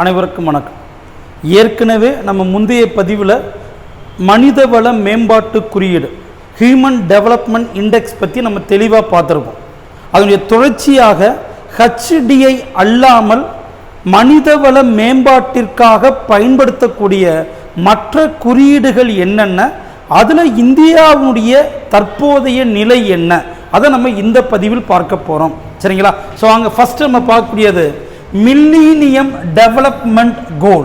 அனைவருக்கும் வணக்கம். ஏற்கனவே நம்ம முந்தைய பதிவில் மனிதவள மேம்பாட்டு குறியீடு ஹியூமன் டெவலப்மெண்ட் இண்டெக்ஸ் பற்றி நம்ம தெளிவாக பார்த்துருக்கோம். அதனுடைய தொடர்ச்சியாக HDI அல்லாமல் மனிதவள மேம்பாட்டிற்காக பயன்படுத்தக்கூடிய மற்ற குறியீடுகள் என்னென்ன, அதில் இந்தியாவுடைய தற்போதைய நிலை என்ன, அதை நம்ம இந்த பதிவில் பார்க்க போகிறோம். சரிங்களா? ஸோ அங்கே ஃபஸ்ட்டு நம்ம பார்க்கக்கூடியது மில்லினியம் டெவலப்மெண்ட் கோல்,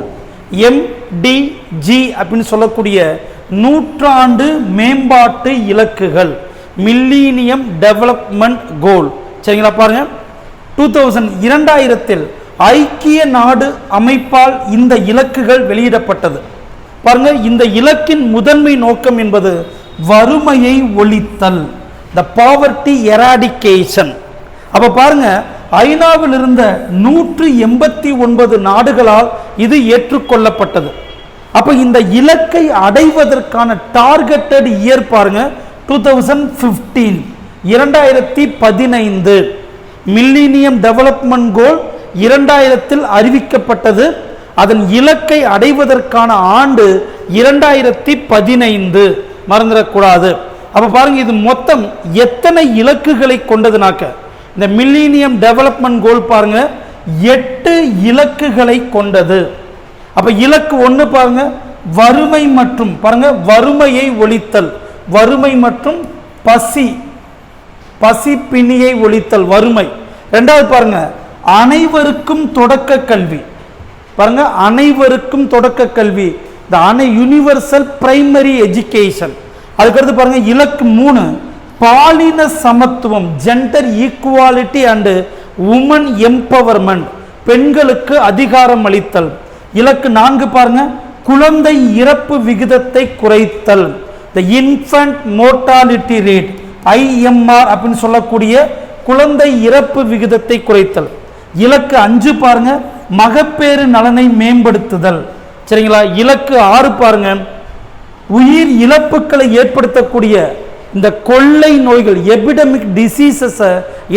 MDG அப்படின்னு சொல்லக்கூடிய நூற்றாண்டு மேம்பாட்டு இலக்குகள், மில்லினியம் டெவலப்மெண்ட் கோல். சரிங்களா? பாருங்க, 2000 ஐக்கிய நாடு அமைப்பால் இந்த இலக்குகள் வெளியிடப்பட்டது. பாருங்க, இந்த இலக்கின் முதன்மை நோக்கம் என்பது வறுமையை ஒழித்தல், த பாவர்ட்டி எராடிகேஷன். அப்ப பாருங்க, ஐநாவில் இருந்த 189 நாடுகளால் இது ஏற்றுக்கொள்ளப்பட்டது. அப்ப இந்த இலக்கை அடைவதற்கான டார்கெட்டட் இயர் பாருங்க 2015, 2015 மில்லினியம் டெவலப்மெண்ட் கோல் 2000 அறிவிக்கப்பட்டது. அதன் இலக்கை அடைவதற்கான ஆண்டு 2015, மறந்துடக்கூடாது. அப்ப பாருங்க, இது மொத்தம் எத்தனை இலக்குகளை கொண்டதுனாக்க, இந்த மில்லினியம் டெவலப்மெண்ட் கோல் பாருங்க 8 இலக்குகளை கொண்டது. அப்ப இலக்கு 1 பாருங்க, வறுமை மற்றும் பாருங்க வறுமையை ஒழித்தல், வறுமை மற்றும் பசி பிணியை ஒழித்தல், வறுமை. இரண்டாவது பாருங்க, அனைவருக்கும் தொடக்க கல்வி. பாருங்க, அனைவருக்கும் தொடக்க கல்வி, யூனிவர்சல் பிரைமரி எஜுகேஷன். அதுக்கடுத்து பாருங்க, இலக்கு 3 பாலின சமத்துவம், gender equality and woman empowerment, பெண்களுக்கு அதிகாரம் அளித்தல். இலக்கு 4 பாருங்க, குழந்தை இறப்பு விகிதத்தை குறைத்தல், த இன்ஃபன்ட் மோர்டாலிட்டி ரேட், IMR அப்படின்னு சொல்லக்கூடிய குழந்தை இறப்பு விகிதத்தை குறைத்தல். இலக்கு 5 பாருங்க, மகப்பேறு நலனை மேம்படுத்துதல். சரிங்களா? இலக்கு 6 பாருங்க, உயிர் இழப்புகளை ஏற்படுத்தக்கூடிய இந்த கொள்ளை நோய்கள், எபிடமிக் டிசீசஸை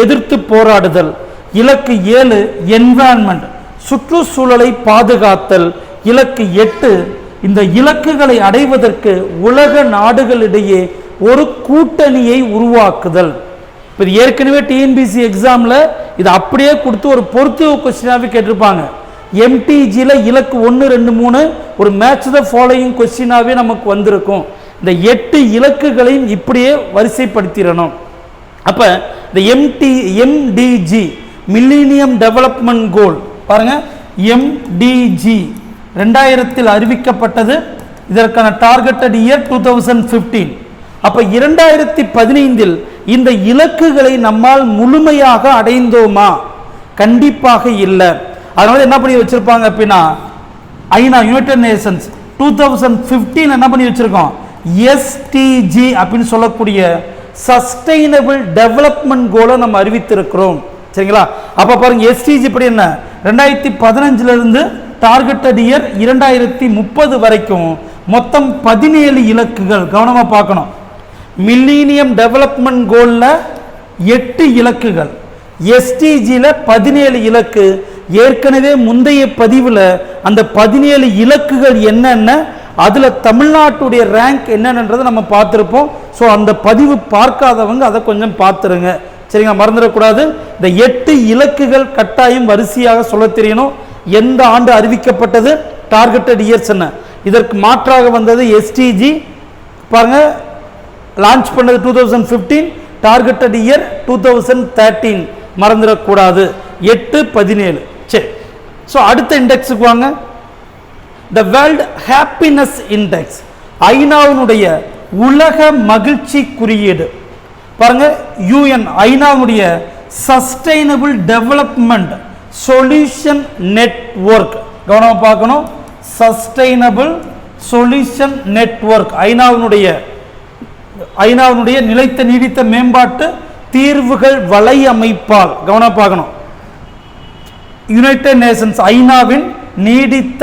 எதிர்த்து போராடுதல். இலக்கு 7 என்விரான்மெண்ட், சுற்றுச்சூழலை பாதுகாத்தல். இலக்கு 8 இந்த இலக்குகளை அடைவதற்கு உலக நாடுகளிடையே ஒரு கூட்டணியை உருவாக்குதல். இப்போ ஏற்கனவே TNPSC எக்ஸாமில் இது அப்படியே கொடுத்து ஒரு பொறுத்துவ கொஸ்டினாகவே கேட்டிருப்பாங்க. MTGயில் இலக்கு 1, 2, 3 ஒரு மேட்ச் த ஃபாலோயிங் கொஸ்டினாகவே நமக்கு வந்திருக்கும். இந்த 8 இலக்குகளையும் இப்படியே வரிசைப்படுத்திடணும். அப்ப இந்த MDG மில்லினியம் டெவலப்மெண்ட் கோல் பாருங்க, MDG 2000 அறிவிக்கப்பட்டது. இதற்கான டார்கெட்டட் இயர் 2015. அப்ப 2015 இந்த இலக்குகளை நம்மால் முழுமையாக அடைந்தோமா? கண்டிப்பாக இல்லை. அதனால என்ன பண்ணி வச்சிருப்பாங்க அப்படின்னா, ஐநா யுனைடெட் நேஷன்ஸ் 2015 என்ன பண்ணி வச்சிருக்கோம், SDG அப்படின்னு சொல்லக்கூடிய சஸ்டைனபிள் டெவலப்மெண்ட் கோலை நம்ம அறிவித்திருக்கிறோம். சரிங்களா? அப்ப பாருங்க, SDG படி என்ன, 2015 இருந்து டார்கெட்டட் இயர் 2030 வரைக்கும் மொத்தம் 17 இலக்குகள். கவனமா பார்க்கணும். மில்லினியம் டெவலப்மெண்ட் கோல்ல 8 இலக்குகள், SDGல 17 இலக்கு. ஏற்கனவே முந்தைய பதிவில் அந்த 17 இலக்குகள் என்னென்ன, அதுல தமிழ்நாட்டுடைய ரேங்க் என்னன்றதை நம்ம பார்த்துருப்போம். ஸோ அந்த பதிவு பார்க்காதவங்க அதை கொஞ்சம் பார்த்துருங்க. சரிங்களா? மறந்துடக்கூடாது. இந்த 8 இலக்குகள் கட்டாயம் வரிசையாக சொல்ல தெரியணும். எந்த ஆண்டு அறிவிக்கப்பட்டது, டார்கெட்டட் இயர்ஸ் என்ன. இதற்கு மாற்றாக வந்தது SDG பாருங்க, லான்ச் பண்ணது 2015, டார்கெட்டட் இயர் 2013. மறந்துடக்கூடாது. 8, 17. சரி, ஸோ அடுத்த இண்டெக்ஸுக்கு வாங்க. த வேர்ல்ட் ஹாப்பினஸ் இண்டெக்ஸ், ஐநாவுடைய உலக மகிழ்ச்சி குறியீடு பாருங்க. UN ஐநாவுடைய சஸ்டைனபிள் டெவலப்மெண்ட் சொல்யூஷன் நெட்வொர்க், கவனமா பார்க்கணும். சஸ்டைனபிள் சொல்யூஷன் நெட்வொர்க், ஐநாவுடைய நிலைத்த நீடித்த மேம்பாட்டு தீர்வுகள் வலையமைப்பால், கவனமா பார்க்கணும். யுனைடெட் நேஷன்ஸ் ஐநாவின் நீடித்த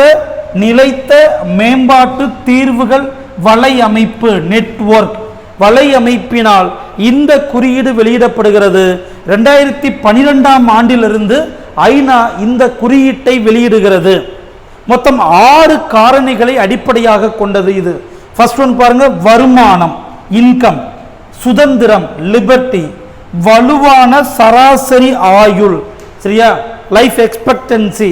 நிலைத்த மேம்பாட்டு தீர்வுகள் வலையமைப்பு நெட்வொர்க், வலையமைப்பினால் இந்த குறியீடு வெளியிடப்படுகிறது. 2012 ஆண்டிலிருந்து ஐநா இந்த குறியீட்டை வெளியிடுகிறது. மொத்தம் 6 காரணிகளை அடிப்படையாக கொண்டது இது. ஃபர்ஸ்ட் ஒன் பாருங்க, வருமானம் இன்கம், சுதந்திரம் லிபர்ட்டி, வலுவான சராசரி ஆயுள், சரியா, லைஃப் எக்ஸ்பெக்டன்சி,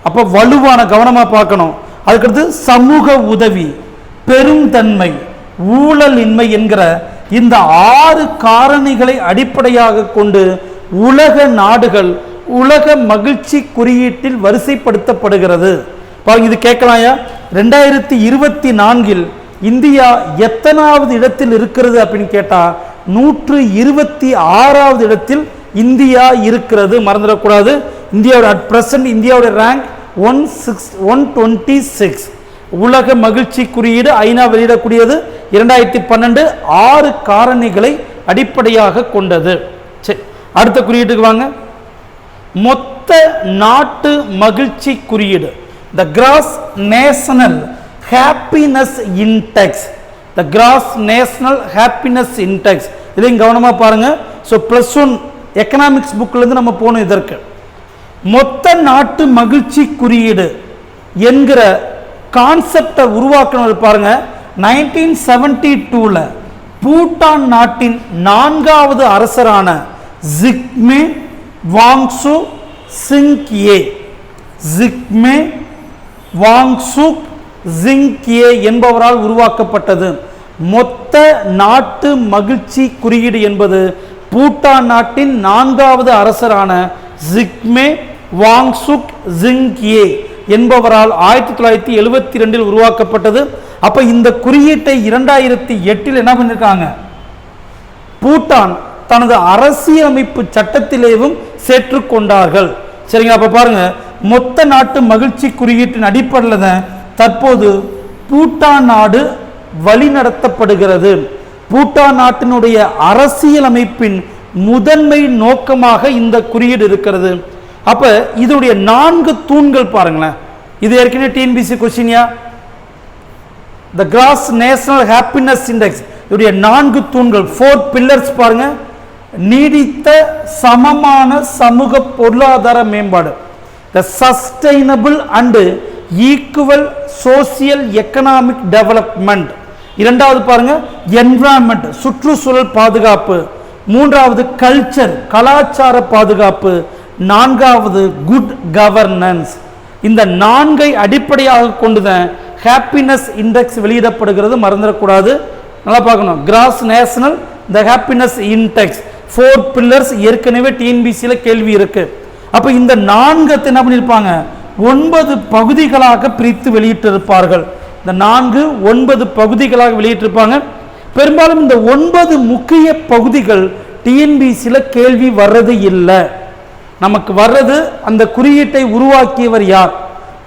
அப்ப வலுவான, கவனமா பார்க்கணும். அதுக்கடுத்து சமூக உதவி, பெருந்தன்மை, ஊழல் இன்மை என்கிற இந்த 6 காரணிகளை அடிப்படையாக கொண்டு உலக நாடுகள் உலக மகிழ்ச்சி குறியீட்டில் வரிசைப்படுத்தப்படுகிறது. பாருங்க, இது கேட்கலாம்யா. 2024 இந்தியா எத்தனாவது இடத்தில் இருக்கிறது அப்படின்னு கேட்டா 126வது இடத்தில் இந்தியா இருக்கிறது. மறந்துடக்கூடாது. இந்தியாவோட அட் பிரசன்ட் இந்தியாவோட ரேங்க் 126. உலக மகிழ்ச்சி குறியீடு ஐநா வெளியிடக்கூடியது 2012. 6 காரணிகளை அடிப்படையாக கொண்டது. சரி, அடுத்த குறியீட்டுக்கு வாங்க. மொத்த நாட்டு மகிழ்ச்சி குறியீடு, த கிராஸ் நேஷனல் ஹாப்பினஸ் இன்டெக்ஸ், த கிராஸ் நேஷனல் ஹாப்பினஸ் இன்டெக்ஸ். இதையும் கவனமா பாருங்க. ஸோ +1 எக்கனாமிக்ஸ் புக்ல இருந்து நம்ம போகணும். இதற்கு மொத்த நாட்டு மகிழ்ச்சி குறியீடு என்கிற கான்செப்டை உருவாக்கினது பாருங்க. 1972 பூட்டான் நாட்டின் 4வது அரசரான ஜிக்மே வாங்சு சிங்யே, ஜிக்மே வாங்சு சிங்யே என்பவரால் உருவாக்கப்பட்டது. மொத்த நாட்டு மகிழ்ச்சி குறியீடு என்பது பூட்டான் நாட்டின் 4வது அரசரான ஜிக்மே வாங்சுக் ஜிங்யே என்பவரால் 1972 உருவாக்கப்பட்டது. அப்ப இந்த குறியீட்டை 2008 என்ன பண்ணிருக்காங்க, பூட்டான் தனது அரசியலமைப்பு சட்டத்திலேயும் சேர்த்துக்கொண்டார்கள். சரிங்க, அப்ப பாருங்க, மொத்த நாட்டு மகிழ்ச்சி குறியீட்டின் அடிப்படையில் தான் தற்போது பூட்டான் நாடு வழிநடத்தப்படுகிறது. பூட்டான் நாட்டினுடைய அரசியலமைப்பின் முதன்மை நோக்கமாக இந்த குறியீடு இருக்கிறது. அப்ப இதனுடைய 4 தூண்கள் பாருங்களேன். இது ஏற்கனவே டிஎன்பிசி கொஸ்டின்யா. த கிராஸ் நேஷனல் ஹாப்பினஸ் இண்டெக்ஸ் இதனுடைய 4 தூண்கள், 4 பில்லர்ஸ் பாருங்க. நீடித்த சமமான சமூக பொருளாதார மேம்பாடு, the sustainable and equal social economic development. இரண்டாவது பாருங்க, என்விரான்மெண்ட் சுற்றுச்சூழல் பாதுகாப்பு. மூன்றாவது கல்ச்சர் கலாச்சார பாதுகாப்பு. நான்காவது குட் கவர்னன்ஸ். இந்த 4ஐ அடிப்படையாக கொண்டுதான் ஹாப்பினஸ் இண்டெக்ஸ் வெளியிடப்படுகிறது. மறந்துடக்கூடாது, நல்லா பார்க்கணும். Cross national the happiness index 4 pillars. ஏற்கனவே டிஎன்பிசியில கேள்வி இருக்கு. அப்ப இந்த 4 என்ன பண்ணிருப்பாங்க, 9 பகுதிகளாக பிரித்து வெளியிட்டிருப்பார்கள். இந்த 4 9 பகுதிகளாக வெளியிட்டிருப்பாங்க. பெரும்பாலும் இந்த 9 முக்கிய பகுதிகள் டிஎன்பிசியில கேள்வி வர்றது இல்லை. நமக்கு வர்றது அந்த குறியீட்டை உருவாக்கியவர் யார்,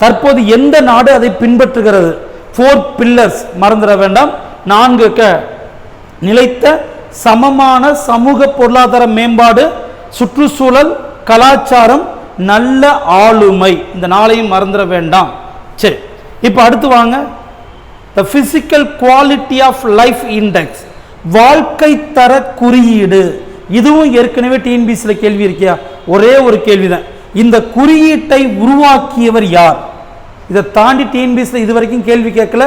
தற்போது எந்த நாடு அதை பின்பற்றுகிறது. 4 பில்லர்ஸ் மறந்துட வேண்டாம். 4 நிலைத்த சமமான சமூக பொருளாதார மேம்பாடு, சுற்றுச்சூழல், கலாச்சாரம், நல்ல ஆளுமை. இந்த 4ஐயும் மறந்துட வேண்டாம். சரி, இப்போ அடுத்து வாங்க. The physical quality of life index, வாழ்க்கை தர குறியீடு. இதுவும் ஏற்கனவே டிஎன்பிசியில் கேள்வி இருக்கியா? ஒரே ஒரு கேள்விதான். இந்த குறியீட்டை உருவாக்கியவர் யார்? இதை தாண்டி டிஎன்பிசியில் இதுவரைக்கும் கேள்வி கேட்கல.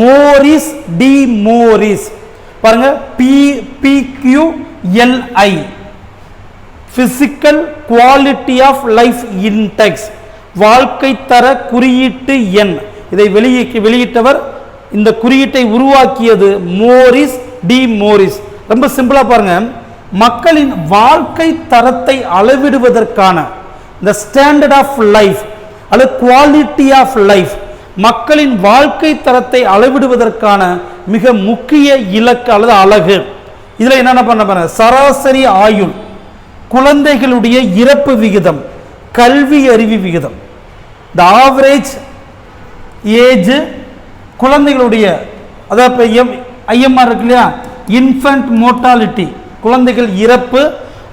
Morris D Morris. பாருங்க, PQLI, physical quality of life index, வாழ்க்கை தர குறியீட்டு எண். இதை வெளியிட்டவர், இந்த குறியீட்டை உருவாக்கியது மோரிஸ் டி மோரிஸ். ரொம்ப சிம்பிளா பாருங்க, மக்களின் வாழ்க்கை தரத்தை அளவிடுவதற்கான இந்த ஸ்டாண்டர்ட் ஆஃப் லைஃப் அல்லது குவாலிட்டி ஆஃப் லைஃப், மக்களின் வாழ்க்கை தரத்தை அளவிடுவதற்கான மிக முக்கிய இலக்கு அல்லது அலகு. இதுல என்னென்ன பண்ண பாருங்க, சராசரி ஆயுள், குழந்தைகளுடைய இறப்பு விகிதம், கல்வி அறிவு விகிதம், த ஆவரேஜ் ஏஜ், குழந்தைகளுடைய அதாவது IMR இருக்கு இல்லையா, இன்ஃபன்ட் மோர்டாலிட்டி, குழந்தைகள் இறப்பு,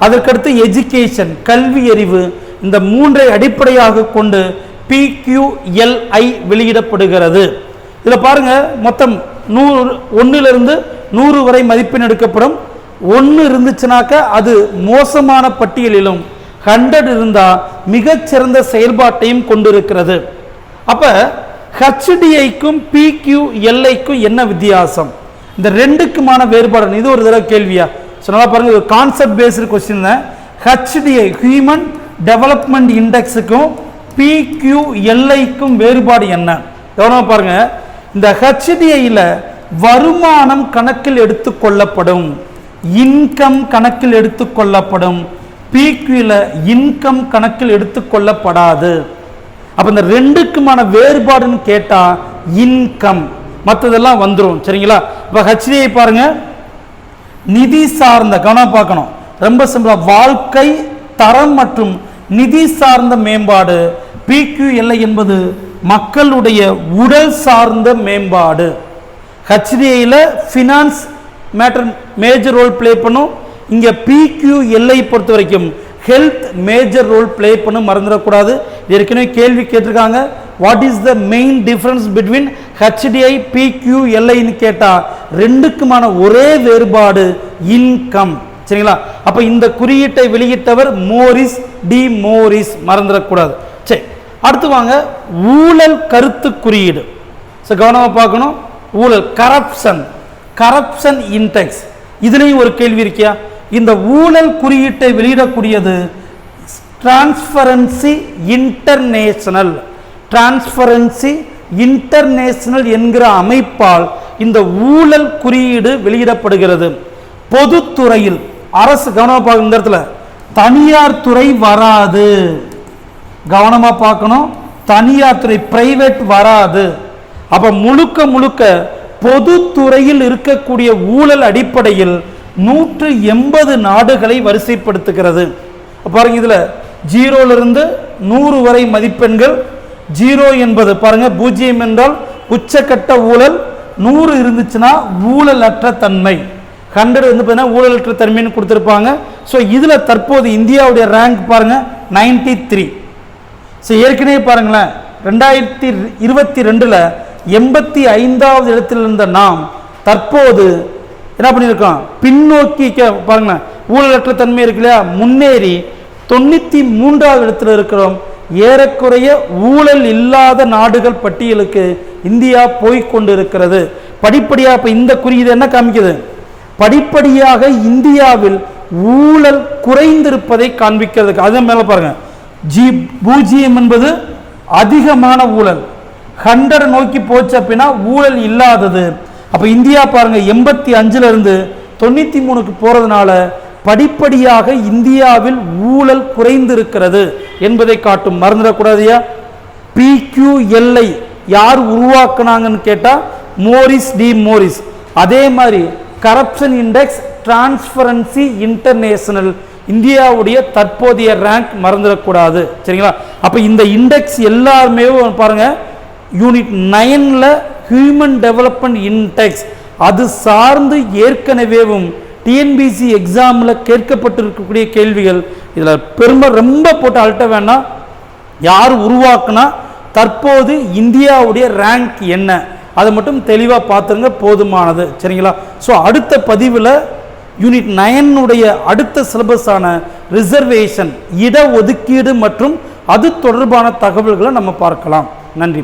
அதற்கடுத்து எஜுகேஷன் கல்வி அறிவு. இந்த 3ஐ அடிப்படையாக கொண்டு PQLI வெளியிடப்படுகிறது. இதில் பாருங்க, மொத்தம் 100 100 வரை மதிப்பெண் எடுக்கப்படும். 1 இருந்துச்சுனாக்க அது மோசமான பட்டியலிலும், 100 இருந்தால் மிகச்சிறந்த செயல்பாட்டையும் கொண்டிருக்கிறது. அப்போ ஹெச்டிஐக்கும் பிக்யூஎல்ஐக்கும் என்ன வித்தியாசம், இந்த ரெண்டுக்குமான வேறுபாடு, இது ஒரு தடவை கேள்வியா? ஸோ நல்லா பாருங்க, இது கான்செப்ட் பேஸ்டு கொஸ்டின் தான். ஹெச்டிஐ ஹியூமன் டெவலப்மெண்ட் இண்டெக்ஸுக்கும் பிக்யூஎல்ஐக்கும் வேறுபாடு என்ன? கவனமா பாருங்க. இந்த ஹெச்டிஐயில் வருமானம் கணக்கில் எடுத்துக்கொள்ளப்படும், இன்கம் கணக்கில் எடுத்துக்கொள்ளப்படும். பிக்யூல இன்கம் கணக்கில் எடுத்துக்கொள்ளப்படாது. அப்ப இந்த ரெண்டுக்குமான வேறுபாடுன்னு கேட்டா இன்கம், மற்றதெல்லாம் வந்துடும். சரிங்களா? இப்ப ஹெச்டிஐ பாருங்க, நிதி சார்ந்த, கவனம் பார்க்கணும், ரொம்ப சிம்பிளா, வாழ்க்கை தரம் மற்றும் நிதி சார்ந்த மேம்பாடு. பிக்யூஎல்ஐ என்பது மக்களுடைய உடல் சார்ந்த மேம்பாடு. ஹெச்டிஐயில் finance matter major role play பண்ணும். இங்கே பிக்யூஎல்ஐ பொறுத்த வரைக்கும் ஹெல்த் மேஜர் ரோல் பிளே பண்ணும், மறந்துடக்கூடாது. ஏற்கனவே கேள்வி கேட்டிருக்காங்க, what is the main difference between HDI பிக்யூஎல்ஐன்னு கேட்டால் ரெண்டுக்குமான ஒரே வேறுபாடு இன்கம். சரிங்களா? அப்போ இந்த குறியீட்டை வெளியிட்டவர் மோரிஸ் டி மோரிஸ், மறந்துடக்கூடாது. சரி, அடுத்து வாங்க, ஊழல் கருத்து குறியீடு. ஸோ கவனமாக பார்க்கணும், ஊழல் கரப்ஷன், கரப்ஷன் இன்டெக்ஸ், இதுலேயும் ஒரு கேள்வி இருக்கியா? இந்த ஊழல் குறியீட்டை வெளியிடக்கூடியது டிரான்ஸ்பரன்சி இன்டர்நேஷனல். டிரான்ஸ்பரன்சி இன்டர்நேஷனல் என்கிற அமைப்பால் இந்த ஊழல் குறியீடு வெளியிடப்படுகிறது. பொதுத்துறையில் அரசு, கவனமாக பார்க்கணும், இந்த இடத்துல தனியார் துறை வராது. கவனமாக பார்க்கணும், தனியார் துறை பிரைவேட் வராது. அப்ப முழுக்க முழுக்க பொதுத்துறையில் இருக்கக்கூடிய ஊழல் அடிப்படையில் 180 நாடுகளை வரிசைப்படுத்துகிறது. பாருங்க, இதுல 0 to 100 வரை மதிப்பெண்கள். 0 என்பது பாருங்க, 0 என்றால் உச்சக்கட்ட ஊழல், 100 இருந்துச்சுன்னா ஊழலற்ற தன்மை, 100 வந்து பார்த்தீங்கன்னா ஊழலற்ற தன்மைன்னு கொடுத்துருப்பாங்க. ஸோ இதில் தற்போது இந்தியாவுடைய ரேங்க் பாருங்க 93. ஸோ ஏற்கனவே பாருங்களேன், 2022 85வது இடத்தில் இருந்த நாம் தற்போது என்ன பண்ணியிருக்கோம், பின்னோக்கி பாருங்க, ஊழலற்ற தன்மை இருக்கு இல்லையா, முன்னேறி 93வது இடத்துல இருக்கிறோம். ஏறக்குறைய ஊழல் இல்லாத நாடுகள் பட்டியலுக்கு இந்தியா போய்கொண்டு இருக்கிறது படிப்படியாக. இப்போ இந்த குறியீடு என்ன காமிக்குது, படிப்படியாக இந்தியாவில் ஊழல் குறைந்திருப்பதை காண்பிக்கிறதுக்கு. அது மேல பாருங்க, 0 என்பது அதிகமான ஊழல், 100 நோக்கி போச்சு அப்படின்னா ஊழல் இல்லாதது. அப்ப இந்தியா பாருங்க 85ல இருந்து 93க்கு போறதுனால படிப்படியாக இந்தியாவில் ஊழல் குறைந்திருக்கிறது என்பதை காட்டும். மறந்துடக்கூடாதியா? பிக்யூஎல்ஐ யார் உருவாக்குனாங்கன்னு கேட்டா மோரிஸ் டி மோரிஸ். அதே மாதிரி கரப்ஷன் இண்டெக்ஸ் டிரான்ஸ்பரன்சி இன்டர்நேஷனல், இந்தியாவுடைய தற்போதைய ரேங்க் மறந்துடக்கூடாது. சரிங்களா? அப்ப இந்த இண்டெக்ஸ் எல்லாருமே பாருங்க, யூனிட் 9ல ஹியூமன் டெவலப்மெண்ட் இண்டெக்ஸ், அது சார்ந்து ஏற்கனவேவும் டிஎன்பிசி எக்ஸாம்ல கேட்கப்பட்டிருக்கக்கூடிய கேள்விகள். இதுல ரொம்ப போட்டு அழட்ட வேண்டாம், யார் உருவாக்குனா, தற்போது இந்தியாவுடைய ரேங்க் என்ன, அதை மட்டும் தெளிவாக பார்த்துருங்க, போதுமானது. சரிங்களா? ஸோ அடுத்த பதிவில் யூனிட் 9 அடுத்த சிலபஸான ரிசர்வேஷன், இடஒதுக்கீடு மற்றும் அது தொடர்பான தகவல்களை நம்ம பார்க்கலாம். நன்றி.